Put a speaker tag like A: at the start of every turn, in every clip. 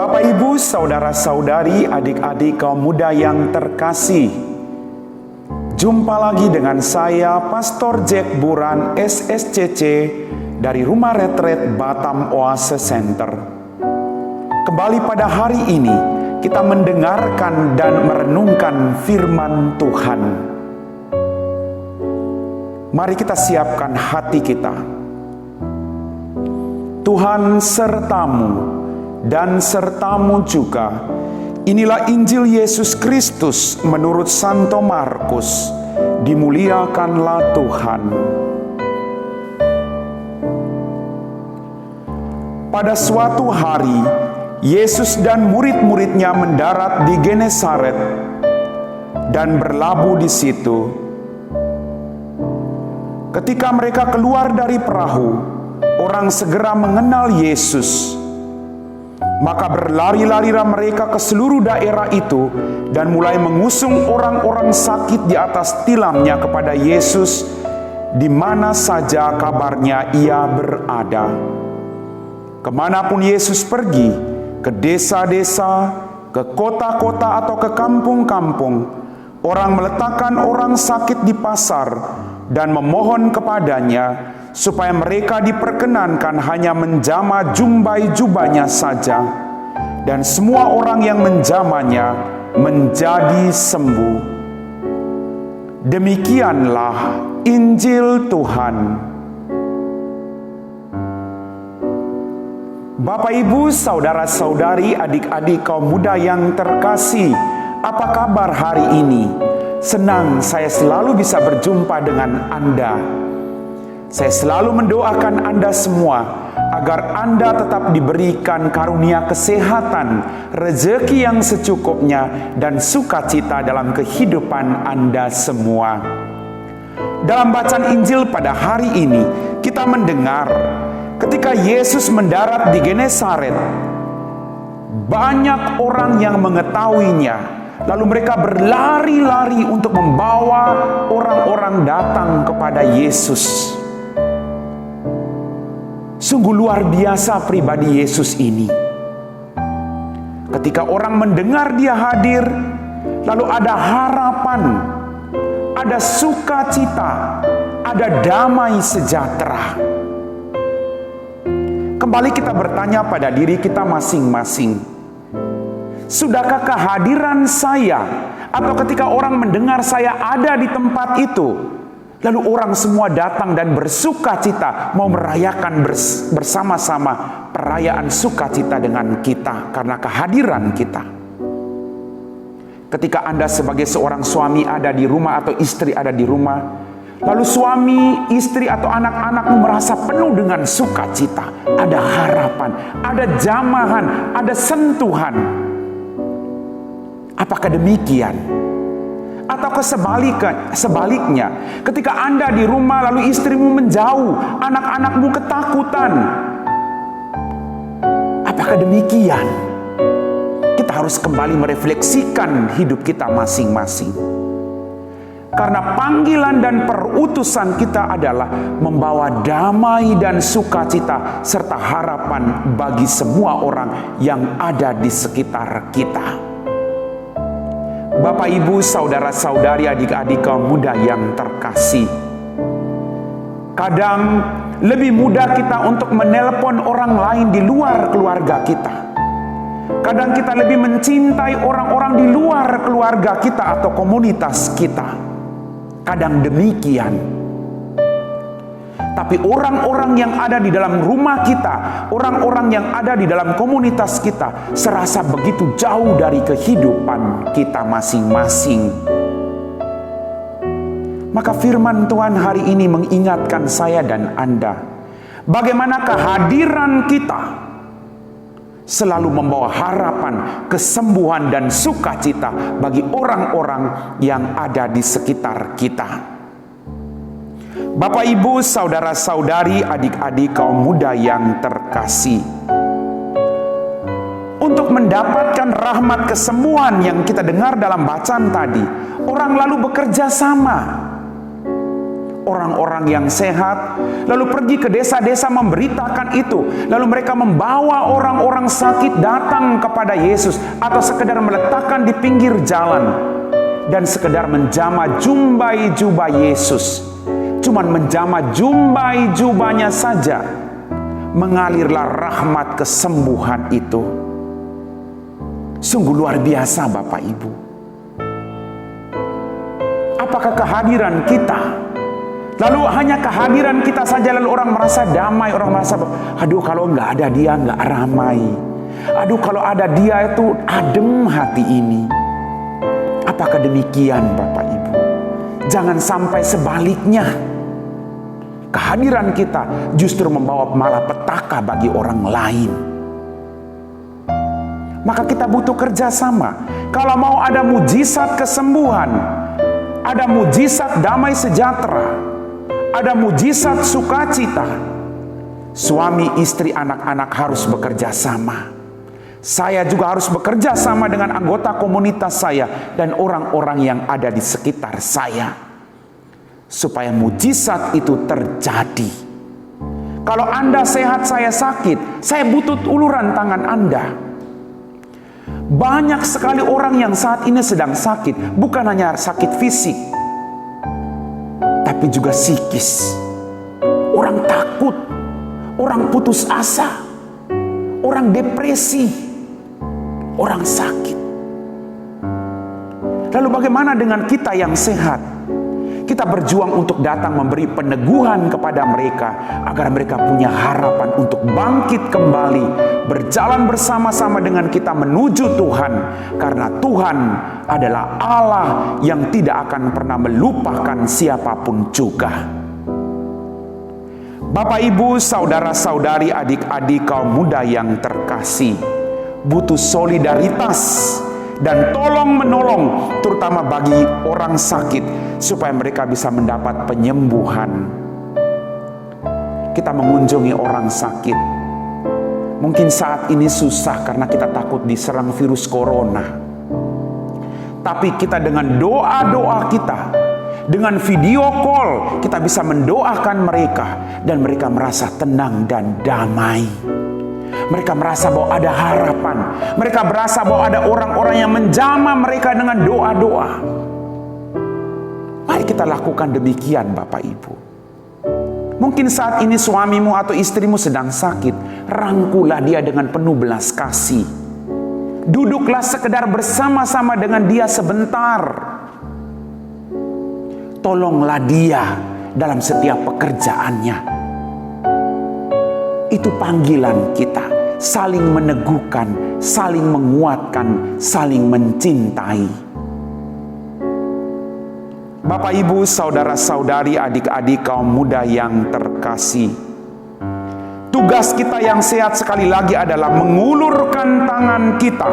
A: Bapak, Ibu, saudara-saudari, adik-adik kaum muda yang terkasih, jumpa lagi dengan saya, Pastor Jack Buran, SSCC, dari Rumah Retret Batam Oase Center. Kembali pada hari ini, kita mendengarkan dan merenungkan firman Tuhan. Mari kita siapkan hati kita. Tuhan sertamu dan sertamu juga. Inilah Injil Yesus Kristus menurut Santo Markus. Dimuliakanlah Tuhan. Pada suatu hari, Yesus dan murid-muridnya mendarat di Genesaret dan berlabuh di situ. Ketika mereka keluar dari perahu, orang segera mengenal Yesus. Maka berlari-larilah mereka ke seluruh daerah itu dan mulai mengusung orang-orang sakit di atas tilamnya kepada Yesus di mana saja kabarnya ia berada. Kemanapun Yesus pergi, ke desa-desa, ke kota-kota atau ke kampung-kampung, orang meletakkan orang sakit di pasar dan memohon kepadanya supaya mereka diperkenankan hanya menjamah jumbai jubahnya saja, dan semua orang yang menjamahnya menjadi sembuh. Demikianlah Injil Tuhan. Bapak, Ibu, saudara-saudari, adik-adik kaum muda yang terkasih, apa kabar hari ini? Senang saya selalu bisa berjumpa dengan Anda. Saya selalu mendoakan Anda semua agar Anda tetap diberikan karunia kesehatan, rezeki yang secukupnya, dan sukacita dalam kehidupan Anda semua. Dalam bacaan Injil pada hari ini, kita mendengar ketika Yesus mendarat di Genesaret, banyak orang yang mengetahuinya. Lalu mereka berlari-lari untuk membawa orang-orang datang kepada Yesus. Sungguh luar biasa pribadi Yesus ini. Ketika orang mendengar dia hadir, lalu ada harapan, ada sukacita, ada damai sejahtera. Kembali kita bertanya pada diri kita masing-masing. Sudahkah kehadiran saya, atau ketika orang mendengar saya ada di tempat itu, lalu orang semua datang dan bersukacita, mau merayakan bersama-sama perayaan sukacita dengan kita karena kehadiran kita. Ketika Anda sebagai seorang suami ada di rumah atau istri ada di rumah, lalu suami, istri atau anak-anakmu merasa penuh dengan sukacita, ada harapan, ada jamahan, ada sentuhan. Apakah demikian? Atau sebaliknya, ketika Anda di rumah lalu istrimu menjauh, anak-anakmu ketakutan. Apakah demikian? Kita harus kembali merefleksikan hidup kita masing-masing. Karena panggilan dan perutusan kita adalah membawa damai dan sukacita serta harapan bagi semua orang yang ada di sekitar kita. Bapak, Ibu, saudara-saudari, adik-adik kaum muda yang terkasih, kadang lebih mudah kita untuk menelpon orang lain di luar keluarga kita. Kadang kita lebih mencintai orang-orang di luar keluarga kita atau komunitas kita. Kadang demikian. Tapi orang-orang yang ada di dalam rumah kita, orang-orang yang ada di dalam komunitas kita, serasa begitu jauh dari kehidupan kita masing-masing. Maka firman Tuhan hari ini mengingatkan saya dan Anda, bagaimana kehadiran kita selalu membawa harapan, kesembuhan, dan sukacita bagi orang-orang yang ada di sekitar kita. Bapak, Ibu, saudara-saudari, adik-adik kaum muda yang terkasih, untuk mendapatkan rahmat kesembuhan yang kita dengar dalam bacaan tadi, orang lalu bekerja sama. orang-orang yang sehat, lalu pergi ke desa-desa memberitakan itu. Lalu mereka membawa orang-orang sakit datang kepada Yesus, atau sekedar meletakkan di pinggir jalan dan sekedar menjamah jumbai jubah Yesus. Cuman menjamah jumbai jubahnya saja, mengalirlah rahmat kesembuhan itu. Sungguh luar biasa Bapak Ibu. Apakah kehadiran kita, lalu hanya kehadiran kita saja, lalu orang merasa damai, orang merasa, aduh kalau nggak ada dia nggak ramai, aduh kalau ada dia itu adem hati ini. Apakah demikian Bapak Ibu? Jangan sampai sebaliknya, kehadiran kita justru membawa malapetaka bagi orang lain. Maka kita butuh kerjasama. Kalau mau ada mujizat kesembuhan, ada mujizat damai sejahtera, ada mujizat sukacita, suami, istri, anak-anak harus bekerja sama. Saya juga harus bekerja sama dengan anggota komunitas saya dan orang-orang yang ada di sekitar saya, supaya mujizat itu terjadi. Kalau Anda sehat, saya sakit, saya butuh uluran tangan Anda. Banyak sekali orang yang saat ini sedang sakit, bukan hanya sakit fisik, tapi juga psikis. Orang takut, orang putus asa, orang depresi, orang sakit. Lalu bagaimana dengan kita yang sehat? Kita berjuang untuk datang memberi peneguhan kepada mereka, agar mereka punya harapan untuk bangkit kembali, berjalan bersama-sama dengan kita menuju Tuhan. Karena Tuhan adalah Allah yang tidak akan pernah melupakan siapapun juga. Bapak, Ibu, saudara-saudari, adik-adik kaum muda yang terkasih, butuh solidaritas dan tolong-menolong, terutama bagi orang sakit, supaya mereka bisa mendapat penyembuhan. Kita mengunjungi orang sakit. Mungkin saat ini susah karena kita takut diserang virus corona. Tapi kita dengan doa-doa kita, dengan video call, kita bisa mendoakan mereka, dan mereka merasa tenang dan damai. Mereka merasa bahwa ada harapan. Mereka merasa bahwa ada orang-orang yang menjamah mereka dengan doa-doa. Mari kita lakukan demikian Bapak Ibu. Mungkin saat ini suamimu atau istrimu sedang sakit, rangkulah dia dengan penuh belas kasih. Duduklah sekedar bersama-sama dengan dia sebentar. Tolonglah dia dalam setiap pekerjaannya. Itu panggilan kita. Saling meneguhkan, saling menguatkan, saling mencintai. Bapak, Ibu, saudara-saudari, adik-adik kaum muda yang terkasih, tugas kita yang sehat sekali lagi adalah mengulurkan tangan kita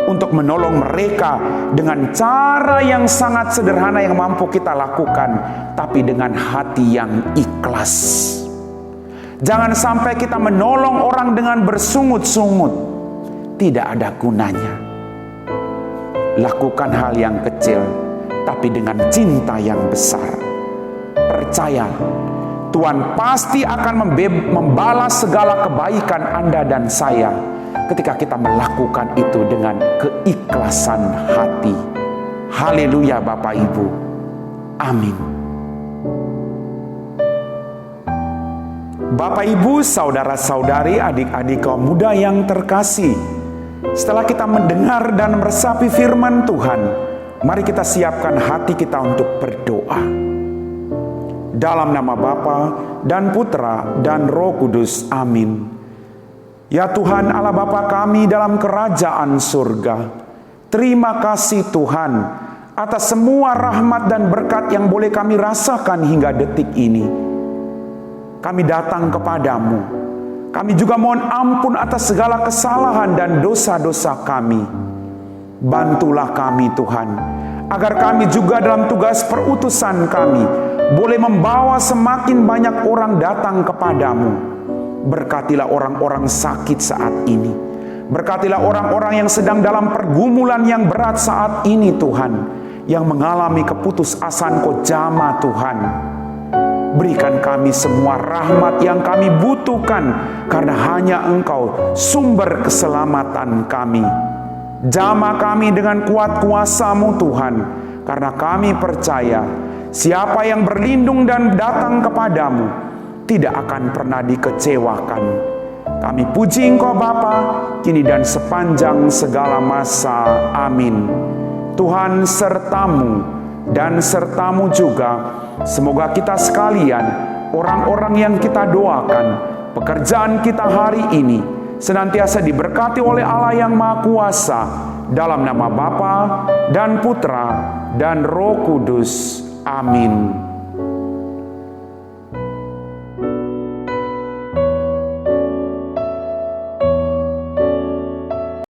A: untuk menolong mereka dengan cara yang sangat sederhana yang mampu kita lakukan, tapi dengan hati yang ikhlas. Jangan sampai kita menolong orang dengan bersungut-sungut, tidak ada gunanya. Lakukan hal yang kecil, tapi dengan cinta yang besar. Percaya, Tuhan pasti akan membalas segala kebaikan Anda dan saya ketika kita melakukan itu dengan keikhlasan hati. Haleluya Bapak Ibu. Amin. Bapak, Ibu, saudara-saudari, adik-adik kaum muda yang terkasih, setelah kita mendengar dan meresapi firman Tuhan, mari kita siapkan hati kita untuk berdoa. Dalam nama Bapa dan Putra dan Roh Kudus, amin. Ya Tuhan Allah Bapa kami dalam kerajaan surga, terima kasih Tuhan atas semua rahmat dan berkat yang boleh kami rasakan hingga detik ini. Kami datang kepadamu. Kami juga mohon ampun atas segala kesalahan dan dosa-dosa kami. Bantulah kami Tuhan, agar kami juga dalam tugas perutusan kami boleh membawa semakin banyak orang datang kepadamu. Berkatilah orang-orang sakit saat ini. Berkatilah orang-orang yang sedang dalam pergumulan yang berat saat ini Tuhan, yang mengalami keputusasaan Kau jamah Tuhan. Berikan kami semua rahmat yang kami butuhkan, karena hanya Engkau sumber keselamatan kami. Jamah kami dengan kuat kuasa-Mu Tuhan, karena kami percaya siapa yang berlindung dan datang kepadamu tidak akan pernah dikecewakan. Kami puji Engkau Bapa, kini dan sepanjang segala masa. Amin. Tuhan sertamu dan sertamu juga. Semoga kita sekalian, orang-orang yang kita doakan, pekerjaan kita hari ini, senantiasa diberkati oleh Allah yang Maha Kuasa, dalam nama Bapa dan Putra dan Roh Kudus. Amin.